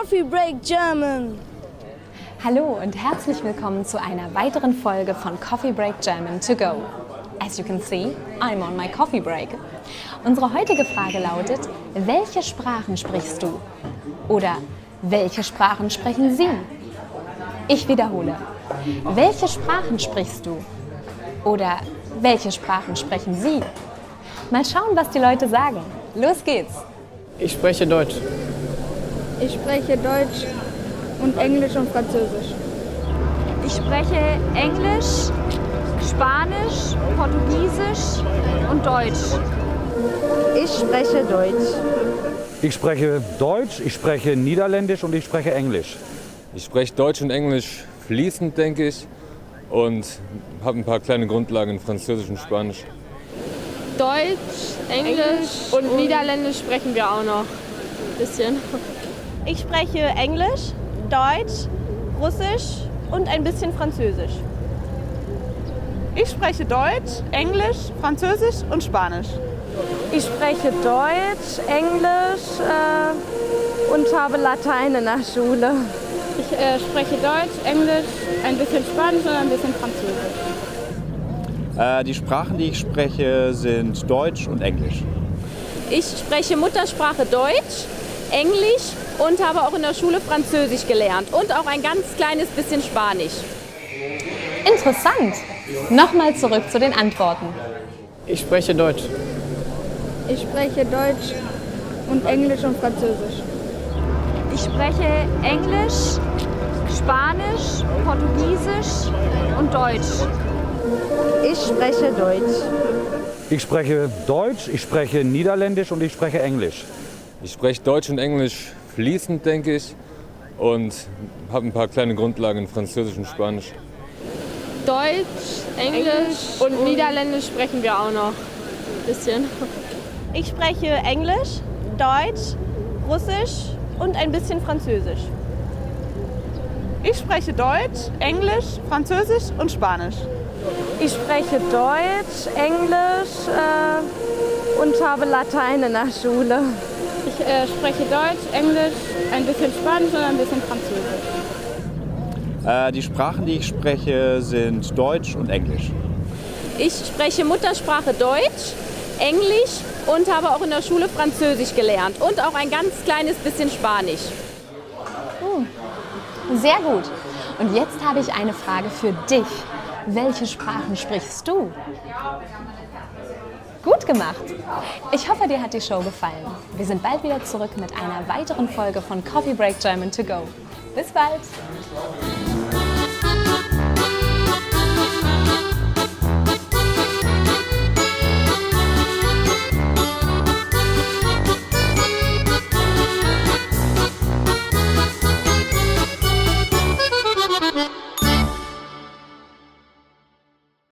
Coffee Break German. Hallo und herzlich willkommen zu einer weiteren Folge von Coffee Break German to go. As you can see, I'm on my coffee break. Unsere heutige Frage lautet, welche Sprachen sprichst du? Oder welche Sprachen sprechen Sie? Ich wiederhole, welche Sprachen sprichst du? Oder welche Sprachen sprechen Sie? Mal schauen, was die Leute sagen. Los geht's! Ich spreche Deutsch. Ich spreche Deutsch und Englisch und Französisch. Ich spreche Englisch, Spanisch, Portugiesisch und Deutsch. Ich spreche Deutsch. Ich spreche Deutsch, ich spreche Niederländisch und ich spreche Englisch. Ich spreche Deutsch und Englisch fließend, denke ich, und habe ein paar kleine Grundlagen in Französisch und Spanisch. Deutsch, Englisch und Niederländisch sprechen wir auch noch ein bisschen. Ich spreche Englisch, Deutsch, Russisch und ein bisschen Französisch. Ich spreche Deutsch, Englisch, Französisch und Spanisch. Ich spreche Deutsch, Englisch und habe Latein in der Schule. Ich spreche Deutsch, Englisch, ein bisschen Spanisch und ein bisschen Französisch. Die Sprachen, die ich spreche, sind Deutsch und Englisch. Ich spreche Muttersprache Deutsch, Englisch und habe auch in der Schule Französisch gelernt und auch ein ganz kleines bisschen Spanisch. Interessant! Nochmal zurück zu den Antworten. Ich spreche Deutsch. Ich spreche Deutsch und Englisch und Französisch. Ich spreche Englisch, Spanisch, Portugiesisch und Deutsch. Ich spreche Deutsch. Ich spreche Deutsch, ich spreche Niederländisch und ich spreche Englisch. Ich spreche Deutsch und Englisch fließend, denke ich, und habe ein paar kleine Grundlagen in Französisch und Spanisch. Deutsch, Englisch und Niederländisch sprechen wir auch noch ein bisschen. Ich spreche Englisch, Deutsch, Russisch und ein bisschen Französisch. Ich spreche Deutsch, Englisch, Französisch und Spanisch. Ich spreche Deutsch, Englisch und habe Latein in der Schule. Ich spreche Deutsch, Englisch, ein bisschen Spanisch und ein bisschen Französisch. Die Sprachen, die ich spreche, sind Deutsch und Englisch. Ich spreche Muttersprache Deutsch, Englisch und habe auch in der Schule Französisch gelernt und auch ein ganz kleines bisschen Spanisch. Sehr gut. Und jetzt habe ich eine Frage für dich. Welche Sprachen sprichst du? Gut gemacht! Ich hoffe, dir hat die Show gefallen. Wir sind bald wieder zurück mit einer weiteren Folge von Coffee Break German to go. Bis bald!